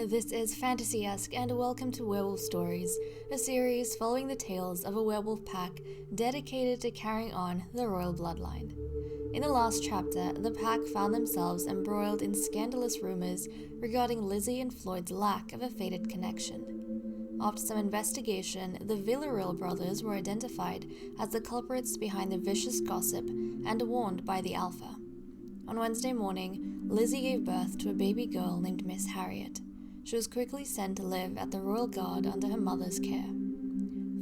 this is Fantasy-esque and welcome to Werewolf Stories, a series following the tales of a werewolf pack dedicated to carrying on the royal bloodline. In the last chapter, the pack found themselves embroiled in scandalous rumors regarding Lizzie and Floyd's lack of a fated connection. After some investigation, the Villarreal brothers were identified as the culprits behind the vicious gossip and warned by the Alpha. On Wednesday morning, Lizzie gave birth to a baby girl named Miss Harriet. She was quickly sent to live at the Royal Guard under her mother's care.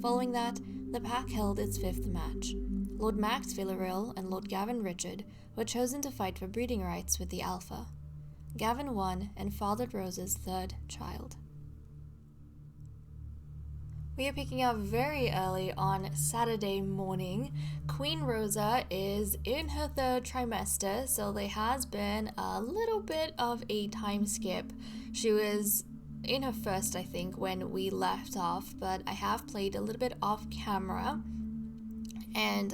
Following that, the pack held its fifth match. Lord Max Villarreal and Lord Gavin Richard were chosen to fight for breeding rights with the Alpha. Gavin won and fathered Rosa's third child. We are picking up very early on Saturday morning. Queen Rosa is in her third trimester, so there has been a little bit of a time skip. She was in her first, I think, when we left off, but I have played a little bit off camera. And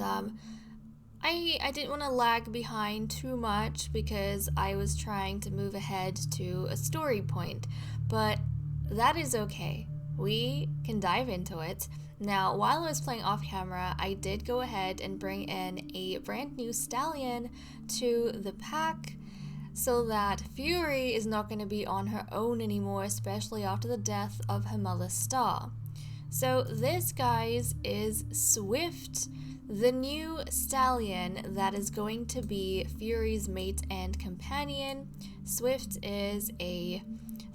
I didn't want to lag behind too much because I was trying to move ahead to a story point, but that is okay. We can dive into it. Now, while I was playing off camera, I did go ahead and bring in a brand new stallion to the pack so that Fury is not going to be on her own anymore, especially after the death of her mother Star. So this, guys, is Swift, the new stallion that is going to be Fury's mate and companion. Swift is a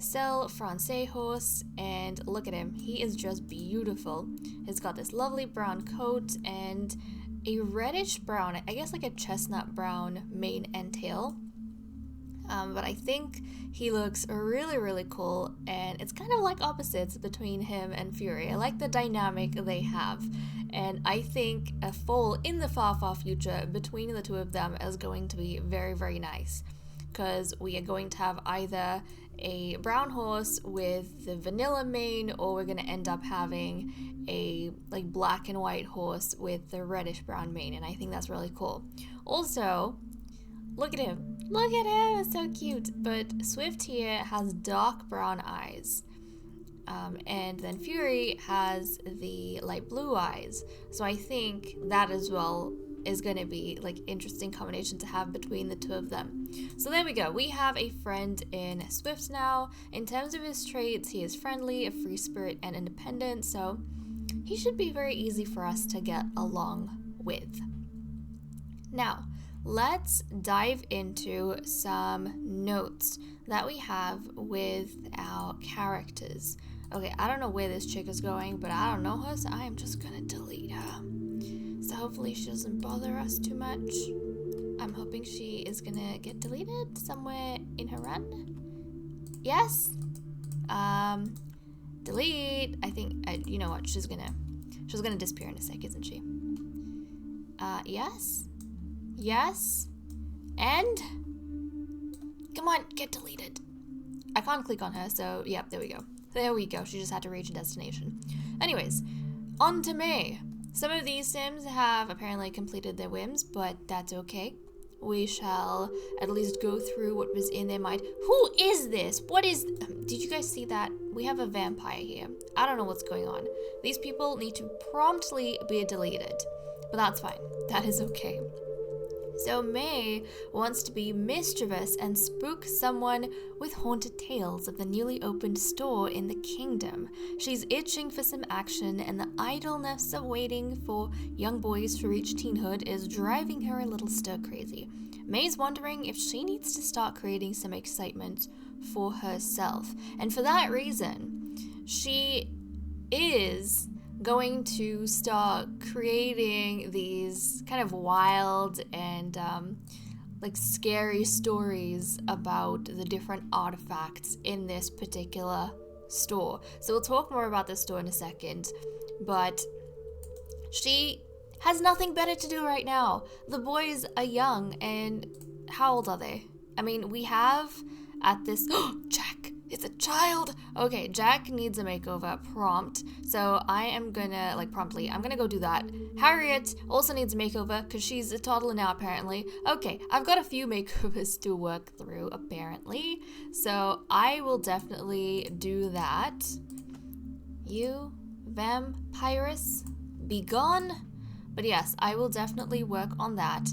Selle Francais horse, and look at him, he is just beautiful. He's got this lovely brown coat and a reddish brown, I guess like a chestnut brown mane and tail. But I think he looks really cool, and it's kind of like opposites between him and Fury. I like the dynamic they have, and I think a foal in the far future between the two of them is going to be very nice, because we are going to have either a brown horse with the vanilla mane, or we're going to end up having a like black and white horse with the reddish brown mane, and I think that's really cool. Also, look at him, it's so cute. But Swift here has dark brown eyes, and then Fury has the light blue eyes, so I think that as well is going to be like interesting combination to have between the two of them. So there we go, we have a friend in Swift now. In terms of his traits, he is friendly, a free spirit, and independent, so he should be very easy for us to get along with. Now, let's dive into some notes that we have with our characters. Okay, I don't know where this chick is going, but I don't know her, so I am just gonna delete her. So hopefully she doesn't bother us too much. I'm hoping she is gonna get deleted somewhere in her run. Yes. Delete. I think, you know what, she's gonna disappear in a sec, isn't she? Yes. And come on, get deleted. I can't click on her, so yep, there we go. She just had to reach a destination. Anyways, on to May. Some of these Sims have apparently completed their whims, but that's okay. We shall at least go through what was in their mind. Who is this? Did you guys see that? We have a vampire here. I don't know what's going on. These people need to promptly be deleted, but that's fine. That is okay. So May wants to be mischievous and spook someone with haunted tales of the newly opened store in the kingdom. She's itching for some action, and the idleness of waiting for young boys to reach teenhood is driving her a little stir-crazy. May's wondering if she needs to start creating some excitement for herself, and for that reason, she is going to start creating these kind of wild and like scary stories about the different artifacts in this particular store. So we'll talk more about this store in a second, but she has nothing better to do right now. The boys are young, and how old are they? I mean, we have at this It's a child. Okay, Jack needs a makeover prompt. So I am gonna, promptly, I'm gonna go do that. Harriet also needs a makeover because she's a toddler now, apparently. Okay, I've got a few makeovers to work through, apparently. So I will definitely do that. You, vampirus, be gone. But yes, I will definitely work on that.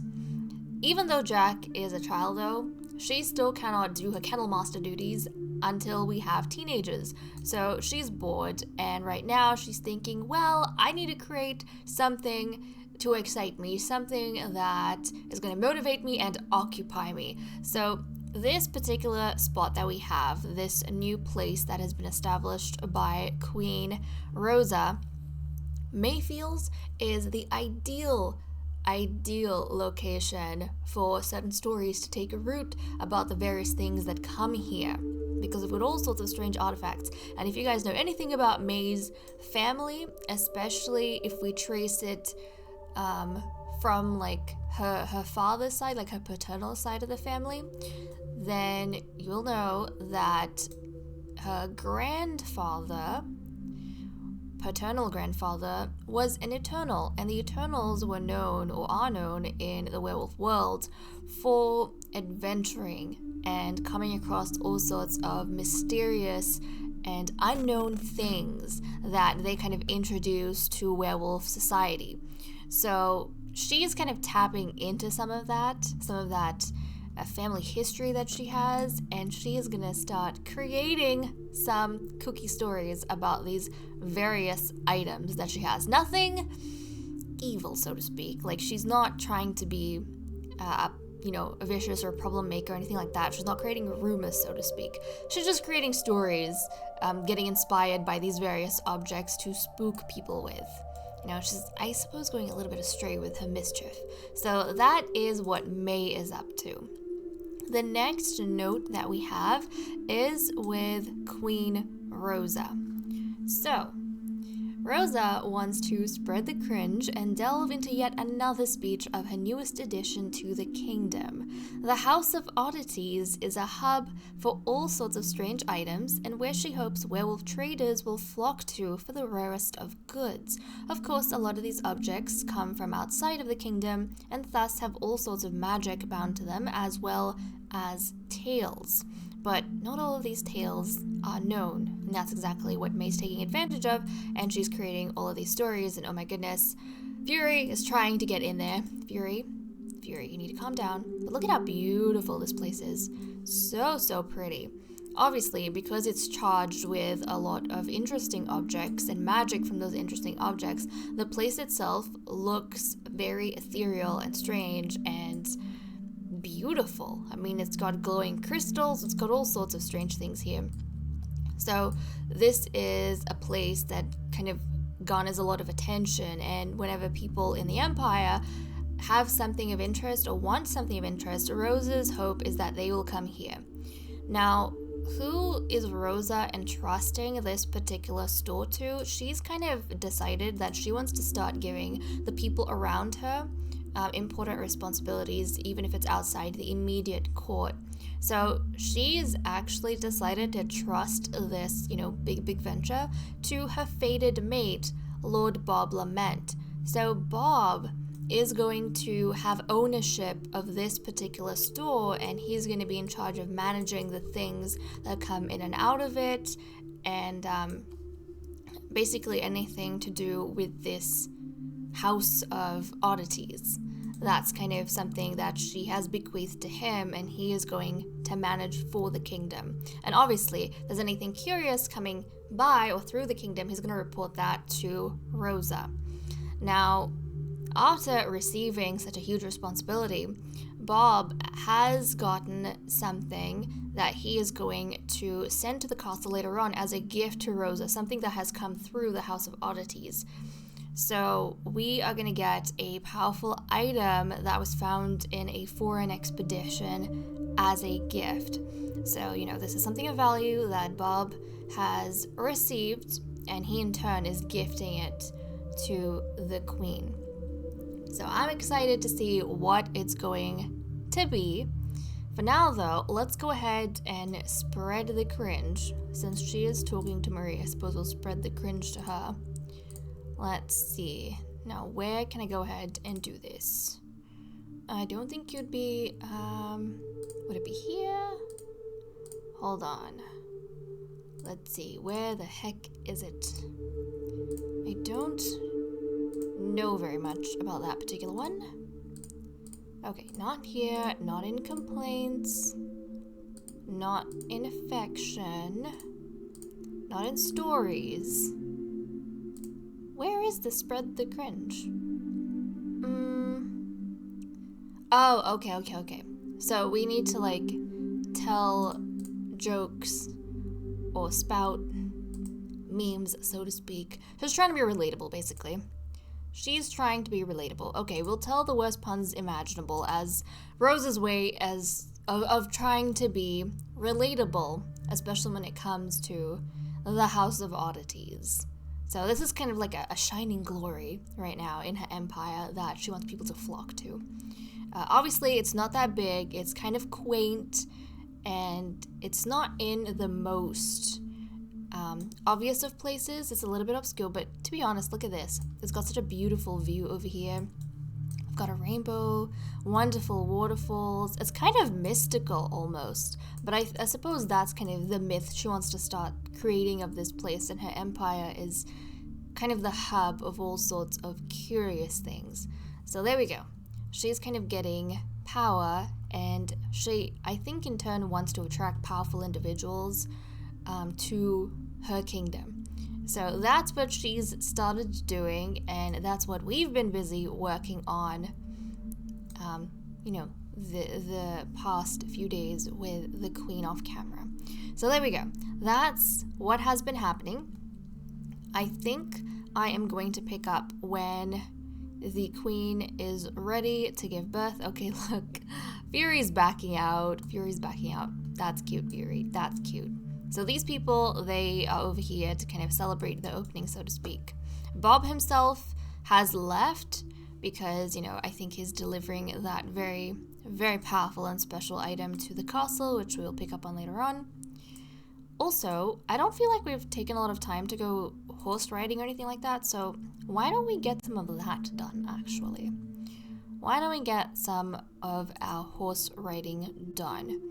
Even though Jack is a child, though, she still cannot do her kennel master duties until we have teenagers. So she's bored, and right now she's thinking, well, I need to create something to excite me, something that is going to motivate me and occupy me. So this particular spot that we have, this new place that has been established by Queen Rosa, Mayfields, is the ideal location for certain stories to take a root about the various things that come here, because we've got all sorts of strange artifacts. And if you guys know anything about May's family, especially if we trace it from her father's side, her paternal side of the family, then you'll know that her paternal grandfather was an Eternal, and the Eternals were known, or are known, in the werewolf world for adventuring and coming across all sorts of mysterious and unknown things that they kind of introduced to werewolf society. So she's kind of tapping into some of that family history that she has, and she is gonna start creating some kooky stories about these various items that she has. Nothing evil, so to speak. She's not trying to be a vicious or problem maker or anything like that. She's not creating rumors, so to speak. She's just creating stories, getting inspired by these various objects to spook people with. She's, I suppose, going a little bit astray with her mischief. So that is what May is up to. The next note that we have is with Queen Rosa. So, Rosa wants to spread the cringe and delve into yet another speech of her newest addition to the kingdom. The House of Oddities is a hub for all sorts of strange items, and where she hopes werewolf traders will flock to for the rarest of goods. Of course, a lot of these objects come from outside of the kingdom, and thus have all sorts of magic bound to them, as well as tales. But not all of these tales are known, and that's exactly what May's taking advantage of, and she's creating all of these stories, and oh my goodness, Fury is trying to get in there. Fury, you need to calm down. But look at how beautiful this place is. So pretty. Obviously, because it's charged with a lot of interesting objects and magic from those interesting objects, the place itself looks very ethereal and strange and beautiful. I mean, it's got glowing crystals, it's got all sorts of strange things here. So this is a place that kind of garners a lot of attention, and whenever people in the Empire have something of interest or want something of interest, Rosa's hope is that they will come here. Now, who is Rosa entrusting this particular store to? She's kind of decided that she wants to start giving the people around her important responsibilities, even if it's outside the immediate court. So she's actually decided to trust this, big venture to her fated mate, Lord Bob Lament. So Bob is going to have ownership of this particular store, and he's going to be in charge of managing the things that come in and out of it, and basically anything to do with this House of Oddities. That's kind of something that she has bequeathed to him, and he is going to manage for the kingdom. And obviously, if there's anything curious coming by or through the kingdom, he's going to report that to Rosa. Now, after receiving such a huge responsibility, Bob has gotten something that he is going to send to the castle later on as a gift to Rosa, something that has come through the House of Oddities. So we are going to get a powerful item that was found in a foreign expedition as a gift. So, this is something of value that Bob has received, and he in turn is gifting it to the queen. So I'm excited to see what it's going to be. For now, though, let's go ahead and spread the cringe. Since she is talking to Marie, I suppose we'll spread the cringe to her. Let's see. Now, where can I go ahead and do this? I don't think you'd be, would it be here? Hold on. Let's see, where the heck is it? I don't know very much about that particular one. Okay, not here, not in complaints, not in affection, not in stories. Where is the spread the cringe? Oh, okay. So we need to, like, tell jokes or spout memes, so to speak. She's trying to be relatable, basically. She's trying to be relatable. Okay, we'll tell the worst puns imaginable as Rosa's way of trying to be relatable, especially when it comes to the House of Oddities. So this is kind of like a shining glory right now in her empire that she wants people to flock to. Obviously, it's not that big. It's kind of quaint, and it's not in the most obvious of places. It's a little bit obscure, but to be honest, look at this. It's got such a beautiful view over here. I've got a rainbow, wonderful waterfalls. It's kind of mystical almost, but I suppose that's kind of the myth she wants to start creating of this place, and her empire is kind of the hub of all sorts of curious things. So there we go. She's kind of getting power, and she, I think, in turn wants to attract powerful individuals to her kingdom. So that's what she's started doing, and that's what we've been busy working on, the past few days with the Queen off camera. So there we go. That's what has been happening. I think I am going to pick up when the Queen is ready to give birth. Okay, look. Fury's backing out. That's cute, Fury. That's cute. So these people, they are over here to kind of celebrate the opening, so to speak. Bob himself has left because, I think he's delivering that very, very powerful and special item to the castle, which we'll pick up on later on. Also, I don't feel like we've taken a lot of time to go horse riding or anything like that, so why don't we get some of that done, actually? Why don't we get some of our horse riding done?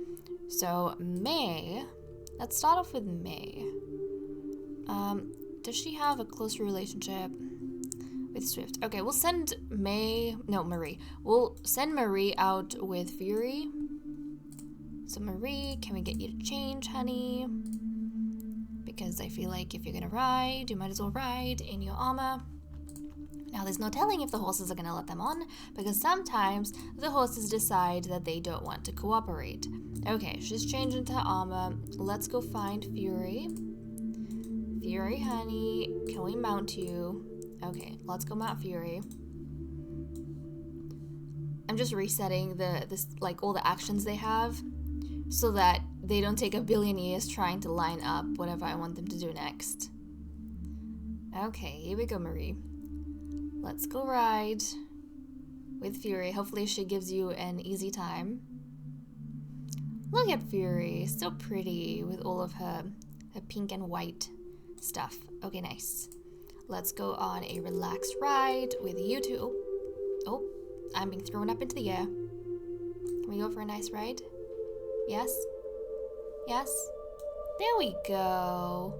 So, May, let's start off with May. Does she have a closer relationship with Swift? Okay, we'll send Marie. We'll send Marie out with Fury. So Marie, can we get you to change, honey? Because I feel like if you're gonna ride, you might as well ride in your armor. Now, there's no telling if the horses are gonna let them on, because sometimes the horses decide that they don't want to cooperate. Okay, she's changed into her armor. Let's go find Fury. Fury, honey, can we mount you? Okay, let's go mount Fury. I'm just resetting all the actions they have, so that they don't take a billion years trying to line up whatever I want them to do next. Okay, here we go, Marie. Let's go ride with Fury. Hopefully she gives you an easy time. Look at Fury, so pretty with all of her pink and white stuff. Okay, nice. Let's go on a relaxed ride with you two. Oh, I'm being thrown up into the air. Can we go for a nice ride? Yes? Yes? There we go.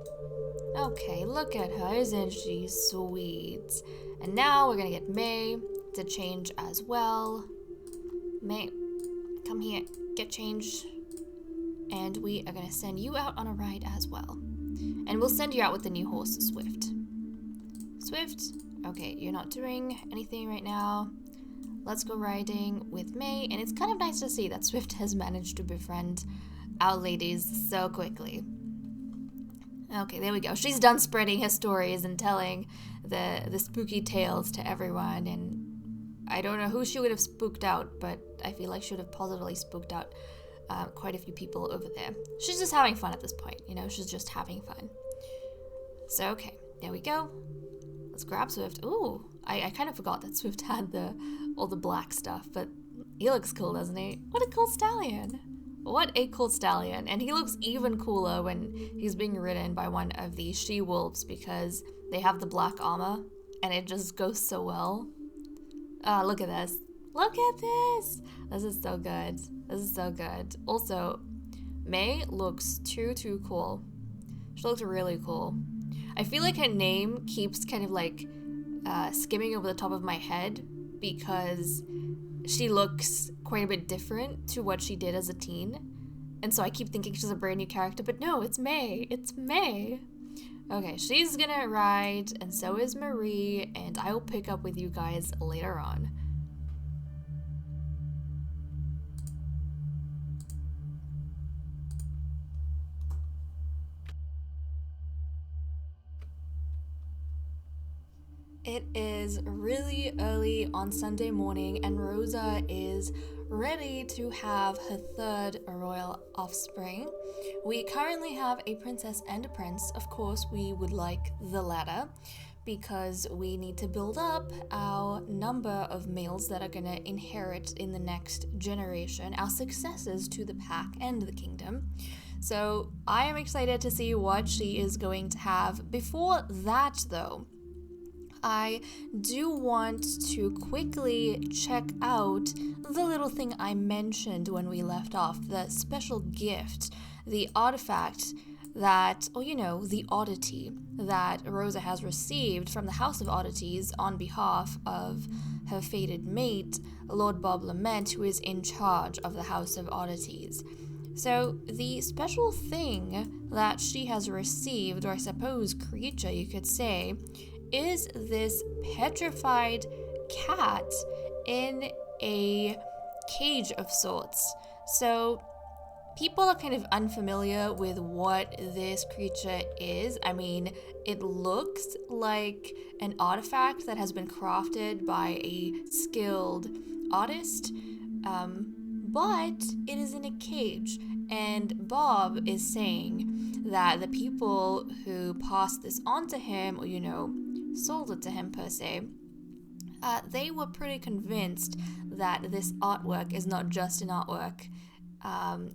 Okay, look at her. Isn't she sweet? And now we're gonna get May to change as well. May, come here. Get changed. And we are gonna send you out on a ride as well. And we'll send you out with the new horse, Swift. Swift? Okay, you're not doing anything right now. Let's go riding with May, and it's kind of nice to see that Swift has managed to befriend our ladies so quickly. Okay, there we go. She's done spreading her stories and telling the spooky tales to everyone, and I don't know who she would have spooked out, but I feel like she would have positively spooked out quite a few people over there. She's just having fun at this point, she's just having fun. So, okay, there we go. Let's grab Swift. Ooh, I kind of forgot that Swift had all the black stuff, but He looks cool, doesn't he? What a cool stallion. What a cool stallion. And he looks even cooler when he's being ridden by one of the she-wolves because they have the black armor and it just goes so well. Look at this. Look at this. This is so good. This is so good. Also, May looks too cool. She looks really cool. I feel like her name keeps kind of like skimming over the top of my head because she looks quite a bit different to what she did as a teen. And so I keep thinking she's a brand new character, but no, it's May. It's May. Okay, she's gonna ride, and so is Marie, and I will pick up with you guys later on. It is really early on Sunday morning, and Rosa is ready to have her third royal offspring. We currently have a princess and a prince. Of course, we would like the latter because we need to build up our number of males that are going to inherit in the next generation, our successors to the pack and the kingdom. So I am excited to see what she is going to have. Before that, though, I do want to quickly check out the little thing I mentioned when we left off, the special gift, the artifact that, the oddity that Rosa has received from the House of Oddities on behalf of her fated mate, Lord Bob Lament, who is in charge of the House of Oddities. So the special thing that she has received, or I suppose creature you could say, is this petrified cat in a cage of sorts. So people are kind of unfamiliar with what this creature is. I mean, it looks like an artifact that has been crafted by a skilled artist, but it is in a cage. And Bob is saying that the people who passed this on to him, or, sold it to him per se, they were pretty convinced that this artwork is not just an artwork.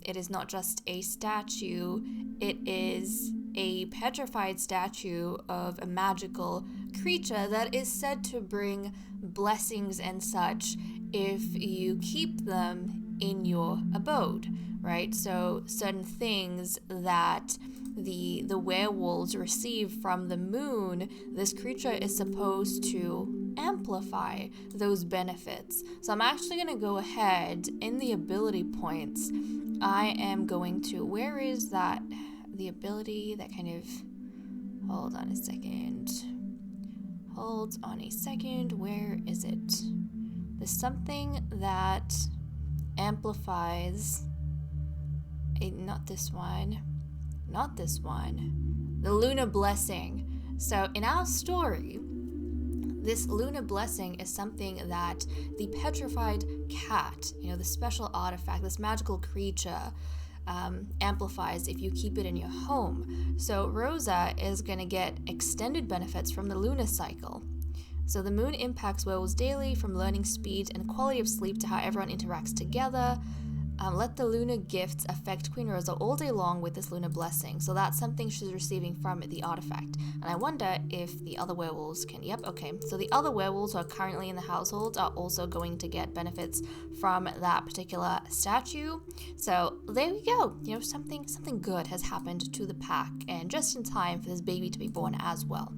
It is not just a statue. It is a petrified statue of a magical creature that is said to bring blessings and such if you keep them in your abode, right? So certain things that the werewolves receive from the moon, this creature is supposed to amplify those benefits. So I'm actually going to go ahead in the ability points. I am going to, where is that, the ability that kind of, hold on a second, where is it? There's something that amplifies, not this one, the Lunar Blessing. So in our story, this Lunar Blessing is something that the petrified cat, the special artifact, this magical creature, amplifies if you keep it in your home. So Rosa is going to get extended benefits from the lunar cycle. So the moon impacts werewolves daily, from learning speed and quality of sleep to how everyone interacts together. Let the lunar gifts affect Queen Rosa all day long with this lunar blessing. So that's something she's receiving from the artifact. And I wonder if the other werewolves can. Yep, okay. So the other werewolves who are currently in the household are also going to get benefits from that particular statue. So there we go. Something good has happened to the pack, and just in time for this baby to be born as well.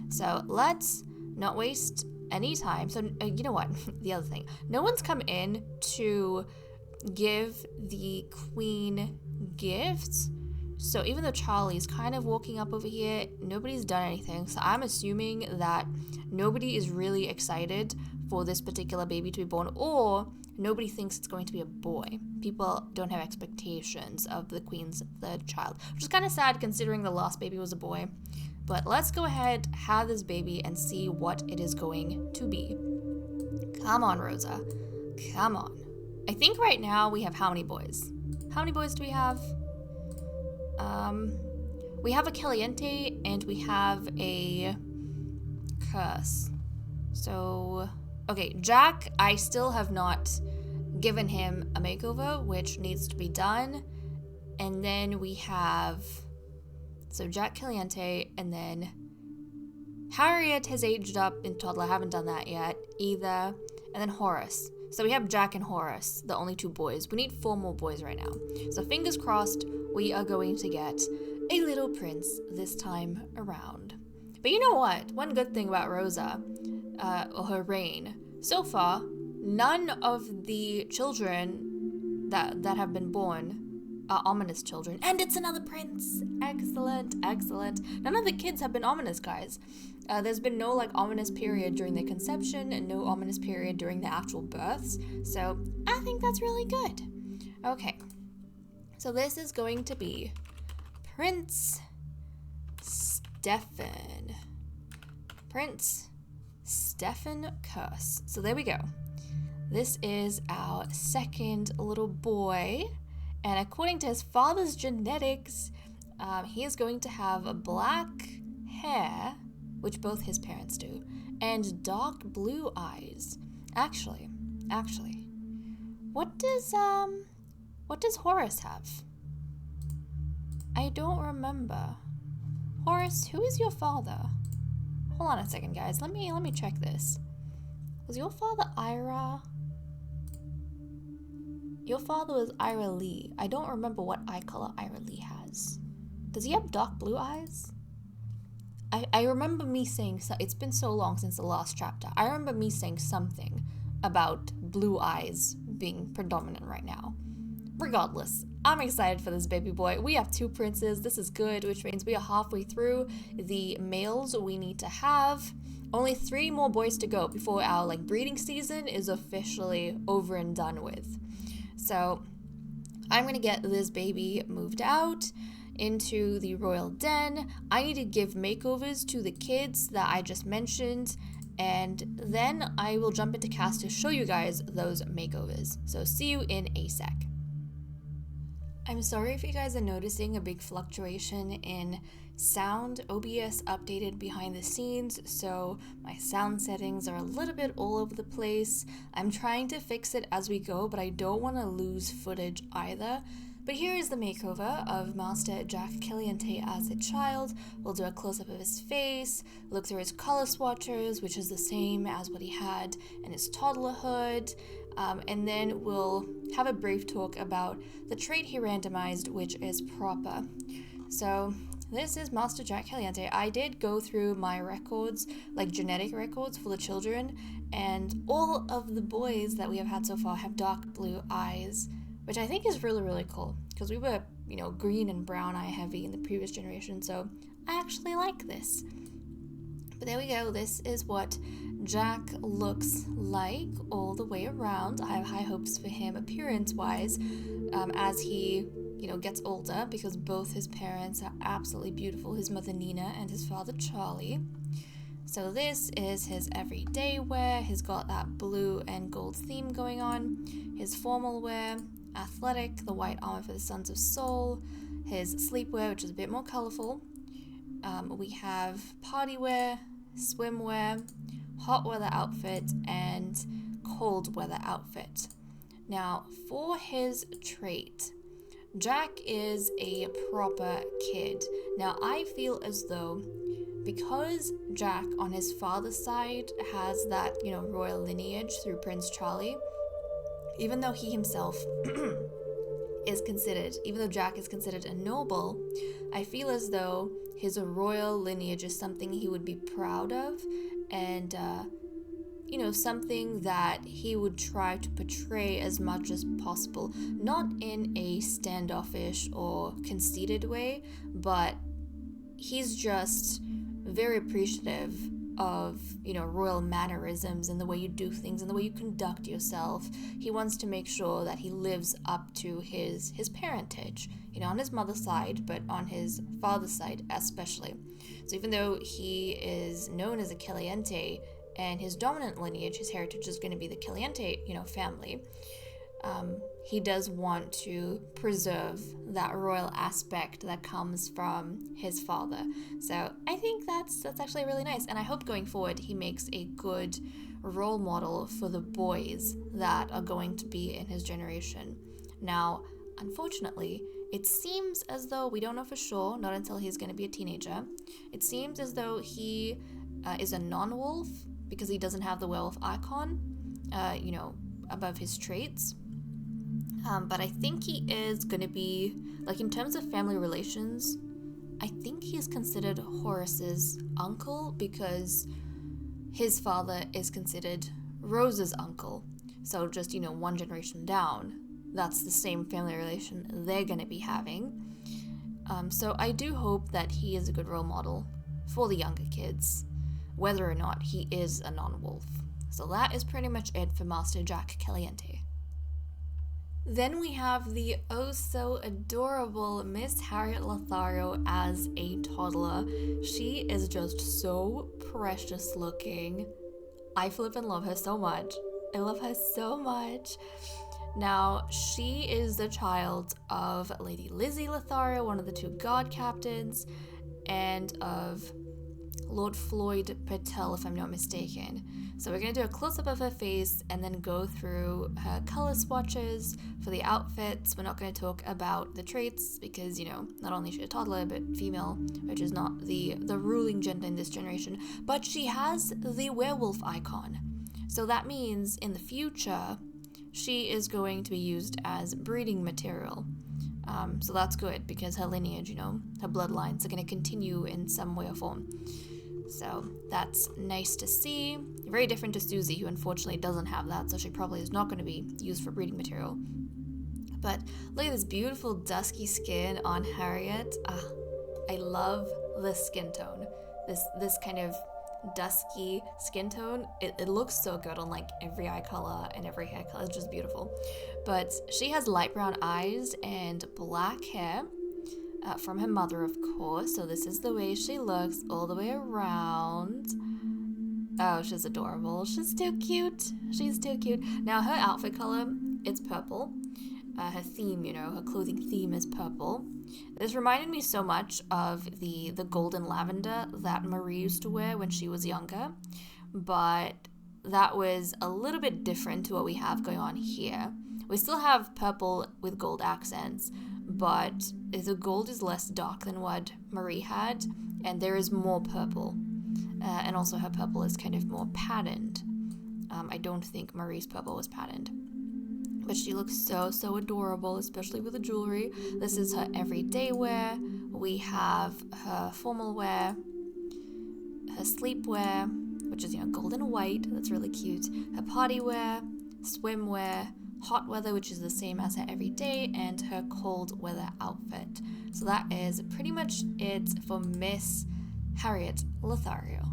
So let's not waste any time. So you know what? The other thing. No one's come in to give the queen gifts. So even though Charlie's kind of walking up over here, nobody's done anything. So I'm assuming that nobody is really excited for this particular baby to be born, or nobody thinks it's going to be a boy. People don't have expectations of the queen's third child, which is kind of sad considering the last baby was a boy. But let's go ahead, have this baby, and see what it is going to be. Come on, Rosa. Come on. I think right now we have how many boys? How many boys do we have? We have a Caliente and we have a Curse. So, okay, Jack, I still have not given him a makeover, which needs to be done. And then we have, so Jack Caliente, and then Harriet has aged up in toddler. I haven't done that yet either. And then Horace. So we have Jack and Horace, the only 2 boys. We need 4 more boys right now. So fingers crossed, we are going to get a little prince this time around. But you know what? One good thing about Rosa, or her reign, so far, none of the children that have been born are ominous children. And it's another prince. Excellent, excellent. None of the kids have been ominous, guys. There's been no ominous period during their conception and no ominous period during the actual births. So I think that's really good. Okay. So this is going to be Prince Stefan. Prince Stefan Curse. So there we go. This is our second little boy. And according to his father's genetics, he is going to have black hair, which both his parents do, and dark blue eyes. Actually, what does Horace have? I don't remember. Horace, who is your father? Hold on a second, guys. Let me check this. Was your father Ira? Your father was Ira Lee. I don't remember what eye color Ira Lee has. Does he have dark blue eyes? I remember me saying, it's been so long since the last chapter. I remember me saying something about blue eyes being predominant right now. Regardless, I'm excited for this baby boy. We have 2 princes. This is good, which means we are halfway through the males we need to have. Only 3 more boys to go before our breeding season is officially over and done with. So I'm going to get this baby moved out into the royal den. I need to give makeovers to the kids that I just mentioned, and then I will jump into cast to show you guys those makeovers. So see you in a sec. I'm sorry if you guys are noticing a big fluctuation in sound. OBS updated behind the scenes, so my sound settings are a little bit all over the place. I'm trying to fix it as we go, but I don't want to lose footage either. But here is the makeover of Master Jack Caliente as a child. We'll do a close-up of his face, look through his color swatches, which is the same as what he had in his toddlerhood, and then we'll have a brief talk about the trait he randomized, which is proper. So this is Master Jack Caliente. I did go through my records, genetic records for the children, and all of the boys that we have had so far have dark blue eyes, which I think is really, really cool, because we were, green and brown eye heavy in the previous generation, so I actually like this. But there we go. This is what Jack looks like all the way around. I have high hopes for him appearance-wise as he, gets older, because both his parents are absolutely beautiful, his mother Nina and his father Charlie. So this is his everyday wear. He's got that blue and gold theme going on. His formal wear, athletic, the white armor for the Sons of Soul. His sleepwear, which is a bit more colorful. We have party wear, swimwear, hot weather outfit, and cold weather outfit. Now, for his trait, Jack is a proper kid. Now, I feel as though because Jack on his father's side has that, royal lineage through Prince Charlie, even though he himself even though Jack is considered a noble, I feel as though his royal lineage is something he would be proud of, and something that he would try to portray as much as possible, not in a standoffish or conceited way, but he's just very appreciative of, royal mannerisms and the way you do things and the way you conduct yourself. He wants to make sure that he lives up to his parentage, on his mother's side, but on his father's side especially. So even though he is known as a Caliente, and his dominant lineage, his heritage is going to be the Caliente, family, he does want to preserve that royal aspect that comes from his father. So I think that's actually really nice, and I hope going forward he makes a good role model for the boys that are going to be in his generation. Now, unfortunately, it seems as though, we don't know for sure, not until he's going to be a teenager, it seems as though he is a non-wolf because he doesn't have the werewolf icon, above his traits. But I think he is going to be, like, in terms of family relations, I think he is considered Horace's uncle because his father is considered Rosa's uncle. So just, one generation down, that's the same family relation they're going to be having. So I do hope that he is a good role model for the younger kids, whether or not he is a non-wolf. So that is pretty much it for Master Jack Caliente. Then we have the oh-so-adorable Miss Harriet Lothario as a toddler. She is just so precious looking. I flip and love her so much. I love her so much. Now, she is the child of Lady Lizzie Lothario, one of the 2 guard captains, and of Lord Floyd Patel, if I'm not mistaken. So we're going to do a close-up of her face and then go through her color swatches for the outfits. We're not going to talk about the traits because, not only is she a toddler, but female, which is not the ruling gender in this generation, but she has the werewolf icon. So that means in the future, she is going to be used as breeding material. So that's good because her lineage, her bloodlines are going to continue in some way or form. So that's nice to see. Very different to Susie, who unfortunately doesn't have that, so she probably is not going to be used for breeding material. But look at this beautiful dusky skin on Harriet. I love the skin tone. This kind of dusky skin tone. It looks so good on like every eye color and every hair color. It's just beautiful. But she has light brown eyes and black hair. From her mother, of course. So this is the way she looks all the way around. Oh, she's adorable. She's too cute. She's too cute. Now, her outfit color, it's purple. Her theme, her clothing theme is purple. This reminded me so much of the golden lavender that Marie used to wear when she was younger. But that was a little bit different to what we have going on here. We still have purple with gold accents, but the gold is less dark than what Marie had, and there is more purple. And also her purple is kind of more patterned. I don't think Marie's purple was patterned. But she looks so adorable, especially with the jewelry. This is her everyday wear. We have her formal wear, her sleepwear, which is, gold and white. That's really cute. Her party wear, swimwear, hot weather, which is the same as her everyday, and her cold weather outfit. So that is pretty much it for Miss Harriet Lothario.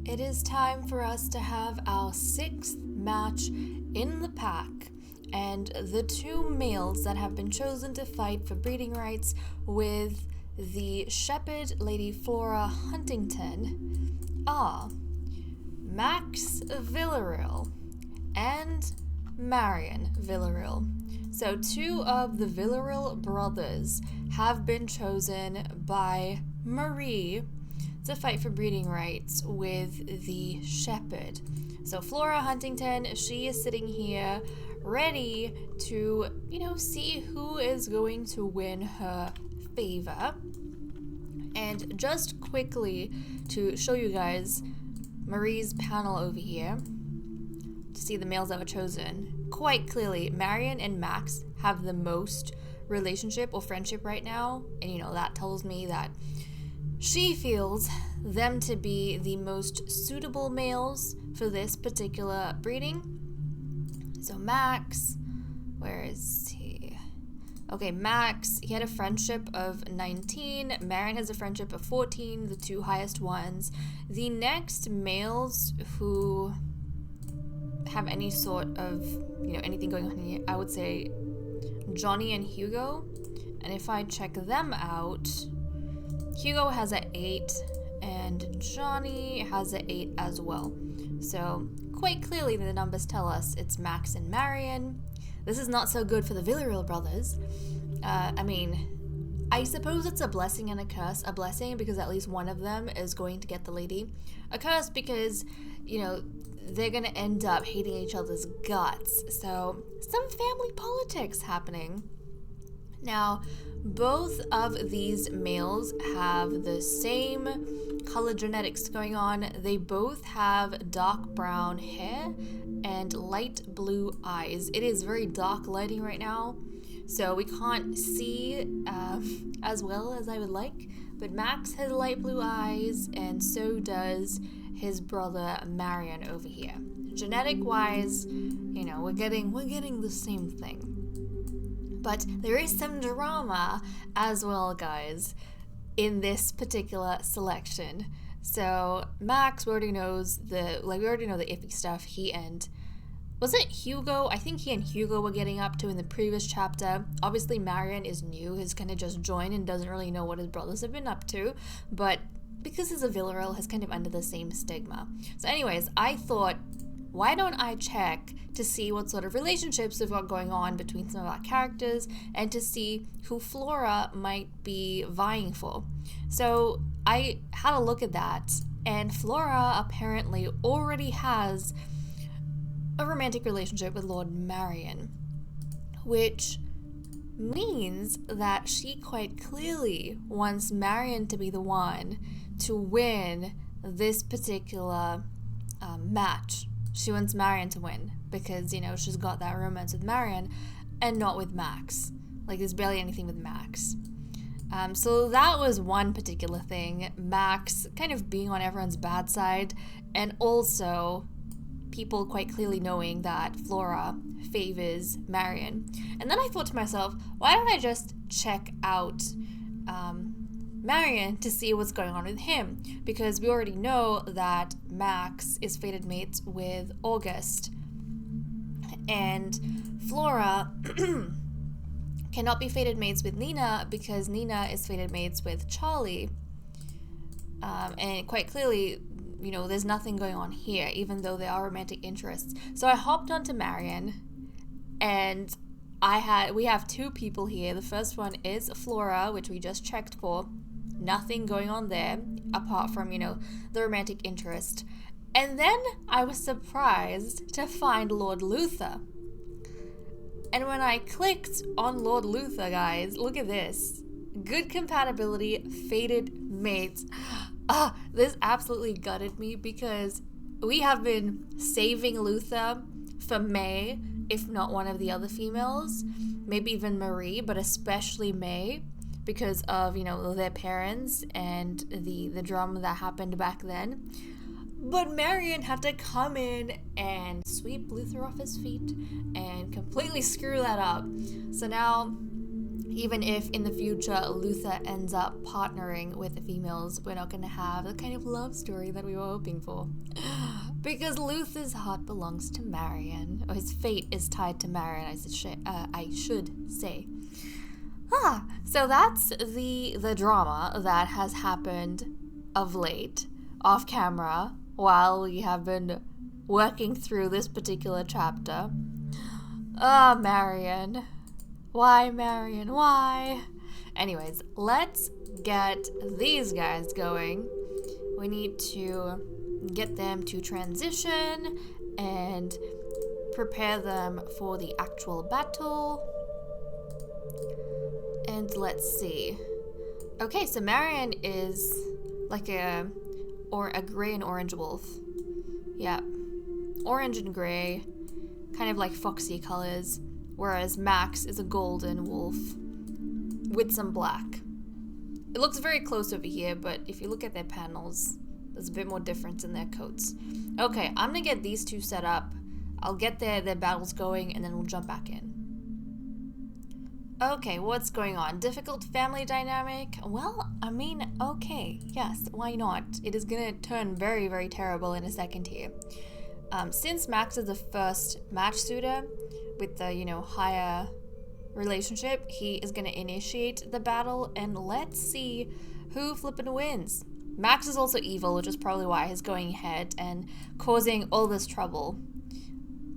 It is time for us to have our 6th match in the pack, and the 2 males that have been chosen to fight for breeding rights with the shepherd Lady Flora Huntington are Max Villarreal and Marion Villarreal. So 2 of the Villarreal brothers have been chosen by Marie to fight for breeding rights with the shepherd. So Flora Huntington, she is sitting here ready to, see who is going to win her favor. And just quickly to show you guys Marie's panel over here, to see the males that were chosen, quite clearly Marion and Max have the most relationship or friendship right now, and that tells me that she feels them to be the most suitable males for this particular breeding. So Max, where is he? Okay, Max, he had a friendship of 19. Marion has a friendship of 14, the 2 highest ones. The next males who have any sort of, anything going on here, I would say Johnny and Hugo. And if I check them out, Hugo has an 8 and Johnny has an 8 as well. So quite clearly the numbers tell us it's Max and Marion. This is not so good for the Villarreal brothers. I suppose it's a blessing and a curse. A blessing because at least one of them is going to get the lady. A curse because, they're gonna end up hating each other's guts. So, some family politics happening. Now, both of these males have the same color genetics going on. They both have dark brown hair and light blue eyes. It is very dark lighting right now, so we can't see as well as I would like. But Max has light blue eyes, and so does his brother Marion over here. Genetic wise, we're getting the same thing. But there is some drama as well, guys, in this particular selection. So Max, we already know the iffy stuff. He and was it Hugo? I think he and Hugo were getting up to in the previous chapter. Obviously, Marion is new. He's kind of just joined and doesn't really know what his brothers have been up to. But because he's a Villarreal, he's kind of under the same stigma. So anyways, I thought, why don't I check to see what sort of relationships we've got going on between some of our characters and to see who Flora might be vying for. So I had a look at that, and Flora apparently already has a romantic relationship with Lord Marion, which means that she quite clearly wants Marion to be the one to win this particular match. She wants Marion to win because, she's got that romance with Marion and not with Max. Like, there's barely anything with Max. So that was one particular thing. Max kind of being on everyone's bad side, and also people quite clearly knowing that Flora favors Marion. And then I thought to myself, why don't I just check out Marion to see what's going on with him, because we already know that Max is fated mates with August, and Flora cannot be fated mates with Nina because Nina is fated mates with Charlie, and quite clearly, there's nothing going on here, even though there are romantic interests. So I hopped onto Marion, and we have two people here. The first one is Flora, which we just checked for. Nothing going on there apart from, the romantic interest. And then I was surprised to find Lord Luther. And when I clicked on Lord Luther, guys, look at this. Good compatibility, fated mates. This absolutely gutted me because we have been saving Luther for May, if not one of the other females. Maybe even Marie, but especially May, because of, their parents and the drama that happened back then. But Marion had to come in and sweep Luther off his feet and completely screw that up. So now, even if in the future Luther ends up partnering with the females, we're not going to have the kind of love story that we were hoping for. Because Luther's heart belongs to Marion, or his fate is tied to Marion, I should say. So that's the drama that has happened of late, off camera, while we have been working through this particular chapter. Marion. Why, Marion? Why? Anyways, let's get these guys going. We need to get them to transition and prepare them for the actual battle. And let's see. Okay, so Marion is like a gray and orange wolf. Yeah. Orange and gray, kind of like foxy colors, whereas Max is a golden wolf with some black. It looks very close over here, but if you look at their panels, there's a bit more difference in their coats. Okay, I'm gonna get these two set up. I'll get their battles going, and then we'll jump back in. Okay, what's going on? Difficult family dynamic? Well, okay, yes, why not? It is gonna turn very, very terrible in a second here. Since Max is the first match suitor with the, higher relationship, he is gonna initiate the battle, and let's see who flippin' wins. Max is also evil, which is probably why he's going ahead and causing all this trouble.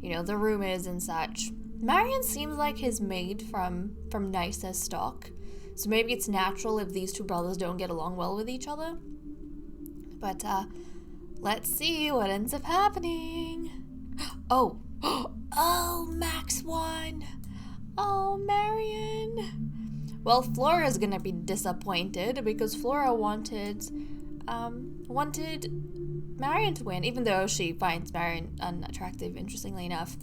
The rumors and such. Marion seems like his made from nicer stock. So maybe it's natural if these two brothers don't get along well with each other. But let's see what ends up happening. Oh, oh, Max won. Oh, Marion. Well, Flora's gonna be disappointed because Flora wanted Marion to win, even though she finds Marion unattractive, interestingly enough.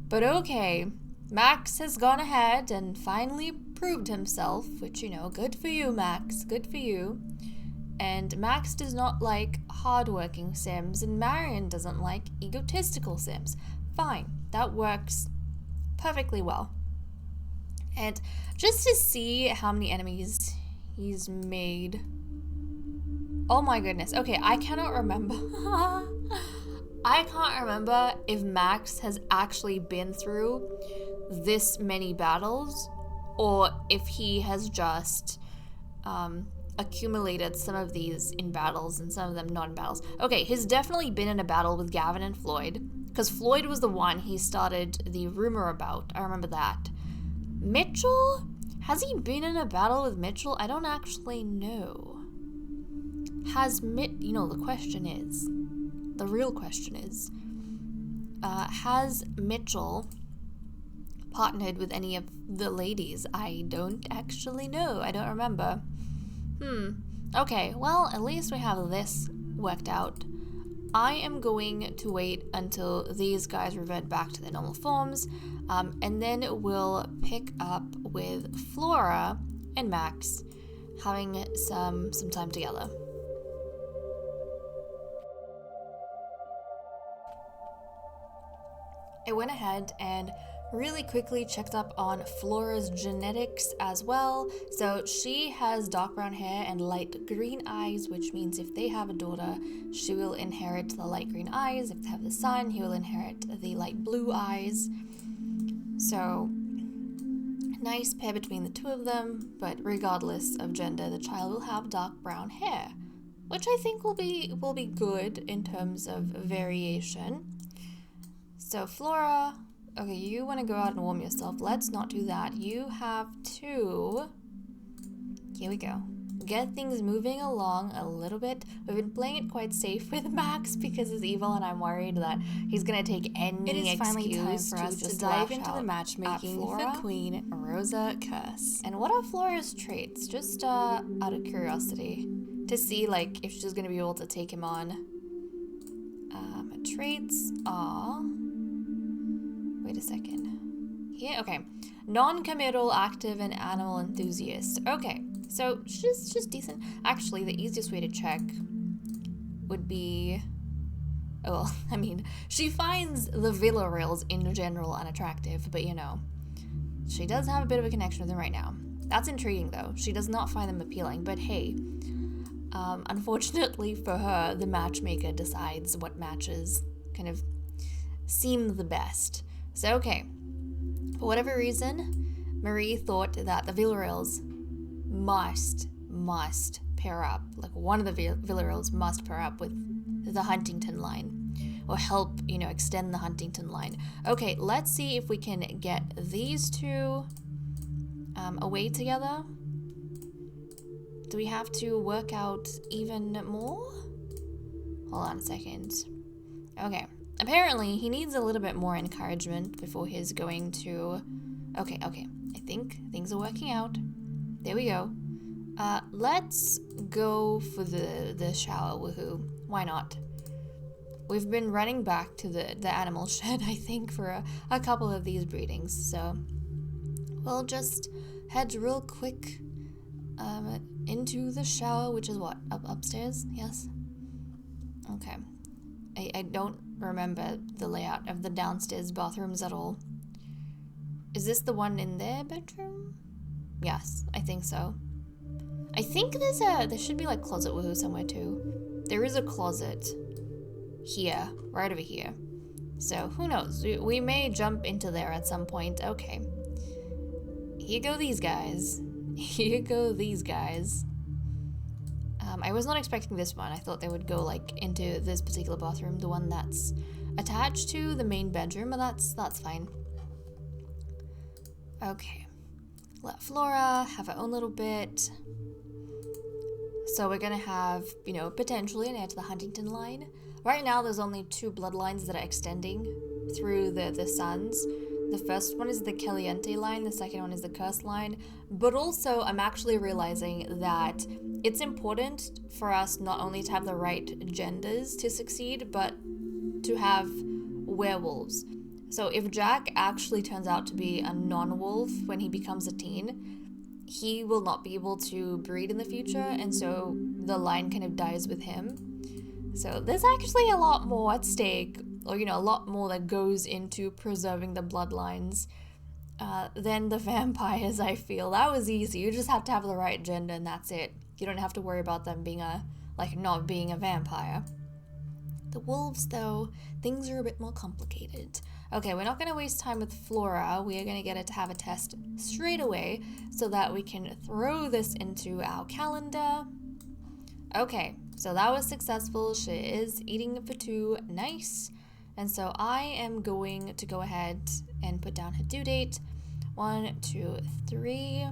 But okay, Max has gone ahead and finally proved himself, which, you know, good for you, Max, good for you. And Max does not like hardworking Sims, and Marion doesn't like egotistical Sims. Fine, that works perfectly well. And just to see how many enemies he's made. Oh my goodness. Okay, I cannot remember. I can't remember if Max has actually been through this many battles, or if he has just accumulated some of these in battles and some of them not in battles. Okay, he's definitely been in a battle with Gavin and Floyd, because Floyd was the one he started the rumor about. I remember that. Mitchell? Has he been in a battle with Mitchell? I don't actually know. You know, the real question is, has Mitchell partnered with any of the ladies? I don't actually know. I don't remember. Okay, well, at least we have this worked out. I am going to wait until these guys revert back to their normal forms, and then we'll pick up with Flora and Max having some time together. I went ahead and really quickly checked up on Flora's genetics as well. So she has dark brown hair and light green eyes, which means if they have a daughter, she will inherit the light green eyes. If they have the son, he will inherit the light blue eyes. So nice pair between the two of them, but regardless of gender, the child will have dark brown hair, which I think will be good in terms of variation. So Flora, okay, you want to go out and warm yourself. Let's not do that. You have to, here we go, get things moving along a little bit. We've been playing it quite safe with Max because he's evil, and I'm worried that he's going to take any excuse. It is finally time for us to dive into the matchmaking for Queen Rosa Curse. And what are Flora's traits? Just out of curiosity, to see like if she's going to be able to take him on. Traits are... Wait a second. Yeah, okay. Non-committal, active, and animal enthusiast. Okay, so she's just decent. Actually, the easiest way to check would be... Oh, well, I mean, she finds the Villarreals in general unattractive, but you know, she does have a bit of a connection with them right now. That's intriguing, though. She does not find them appealing, but hey, unfortunately for her, the matchmaker decides what matches kind of seem the best. So, okay, for whatever reason, Marie thought that the Villarreals must pair up. Like, one of the Villarreals must pair up with the Huntington line, or help, you know, extend the Huntington line. Okay, let's see if we can get these two away together. Do we have to work out even more? Hold on a second. Okay. Apparently, he needs a little bit more encouragement before he's going to... Okay. I think things are working out. There we go. Let's go for the shower, woohoo. Why not? We've been running back to the animal shed, I think, for a couple of these breedings. So, we'll just head real quick into the shower, which is what? Upstairs? Yes? Okay. I don't remember the layout of the downstairs bathrooms at all. Is this the one in their bedroom? Yes, I think so. I think there should be like closet woohoo somewhere too. There is a closet here, right over here. So who knows? We may jump into there at some point. Okay. Here go these guys. Here go these guys. I was not expecting this one. I thought they would go like into this particular bathroom, the one that's attached to the main bedroom, but that's fine. Okay. let Flora have her own little bit. So we're gonna have, you know, potentially an heir to the Huntington line. Right now there's only 2 bloodlines that are extending through the sons. The first one is the Caliente line, the second one is the Curse line. But also I'm actually realizing that it's important for us not only to have the right genders to succeed, but to have werewolves. So if Jack actually turns out to be a non-wolf when he becomes a teen, he will not be able to breed in the future, and so the line kind of dies with him. So there's actually a lot more at stake, or, you know, a lot more that goes into preserving the bloodlines than the vampires, I feel. That was easy. You just have to have the right gender and that's it. You don't have to worry about them being not being a vampire. The wolves, though, things are a bit more complicated. Okay, we're not going to waste time with Flora. We are going to get her to have a test straight away so that we can throw this into our calendar. Okay, so that was successful. She is eating for 2. Nice. And so I am going to go ahead and put down her due date. 1, 2, 3.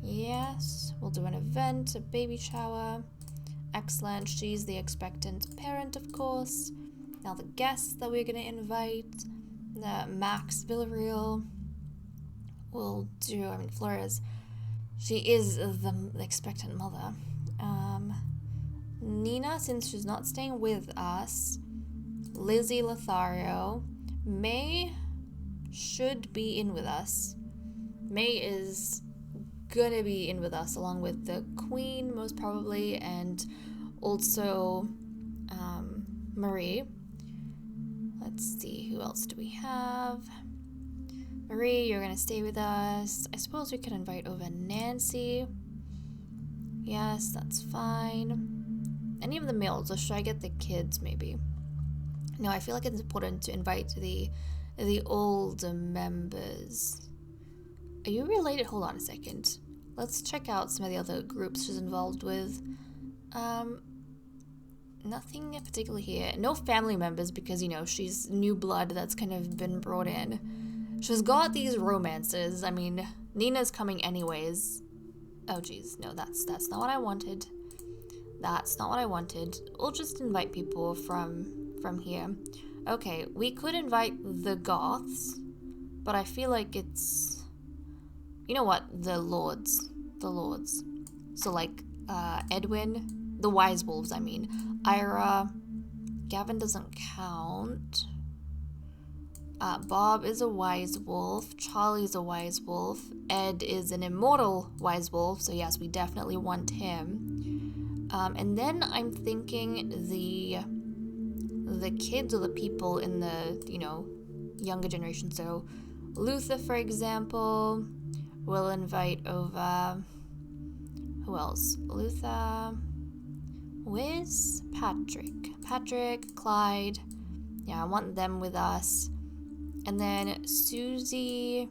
Yes, we'll do an event, a baby shower. Excellent. She's the expectant parent, of course. Now the guests that we're going to invite. Max Villarreal. We'll do, Flores. She is the expectant mother. Nina, since she's not staying with us. Lizzie Lothario. May should be in with us. May is gonna be in with us along with the Queen, most probably, and also Marie. Let's see, who else do we have? Marie, you're gonna stay with us. I suppose we could invite over Nancy. Yes, that's fine. Any of the males, or should I get the kids maybe? No, I feel like it's important to invite the older members. Are you related? Hold on a second. Let's check out some of the other groups she's involved with. Nothing in particular here. No family members because, you know, she's new blood that's kind of been brought in. She's got these romances. I mean, Nina's coming anyways. Oh, geez. No, that's not what I wanted. That's not what I wanted. We'll just invite people from here. Okay, we could invite the Goths, but I feel like it's... You know what? The Lords. The Lords. So, like, Edwin. The Wise Wolves, I mean. Ira. Gavin doesn't count. Bob is a Wise Wolf. Charlie's a Wise Wolf. Ed is an immortal Wise Wolf, so yes, we definitely want him. And then I'm thinking the kids or the people in the, you know, younger generation. So Luther, for example, we'll invite over... Who else? Luther... Wiz? Patrick, Clyde. Yeah, I want them with us. And then Susie,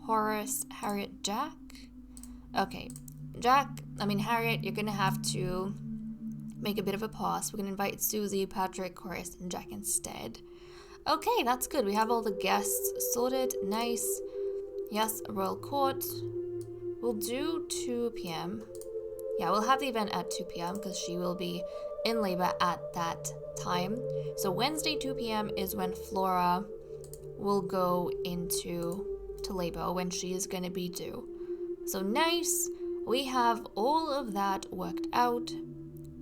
Horace, Harriet, Jack. Okay, Harriet, you're gonna have to make a bit of a pause. We're gonna invite Susie, Patrick, Horace, and Jack instead. Okay, that's good. We have all the guests sorted. Nice. Yes, Royal Court. We'll do 2 p.m. Yeah, we'll have the event at 2 p.m. because she will be in labor at that time. So Wednesday, 2 p.m. is when Flora will go into labor, when she is going to be due. So nice. We have all of that worked out.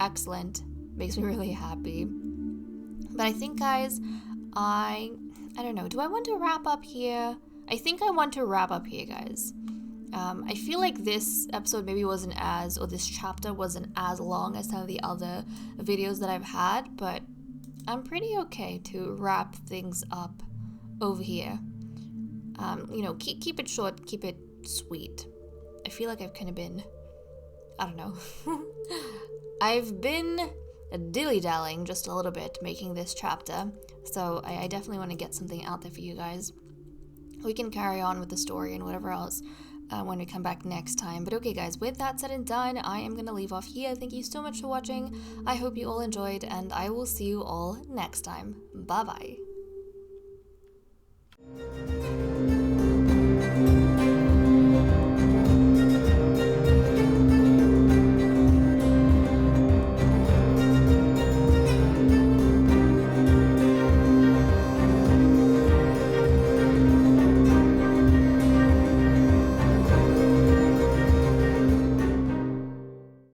Excellent. Makes me really happy. But I think, guys, I don't know. Do I want to wrap up here? I think I want to wrap up here, guys. I feel like this episode maybe wasn't as, or this chapter wasn't as long as some of the other videos that I've had, but I'm pretty okay to wrap things up over here. You know, keep it short, keep it sweet. I feel like I've kind of been, I don't know. I've been dilly-dallying just a little bit making this chapter, so I definitely want to get something out there for you guys. We can carry on with the story and whatever else when we come back next time. But okay, guys, with that said and done, I am going to leave off here. Thank you so much for watching. I hope you all enjoyed, and I will see you all next time. Bye-bye.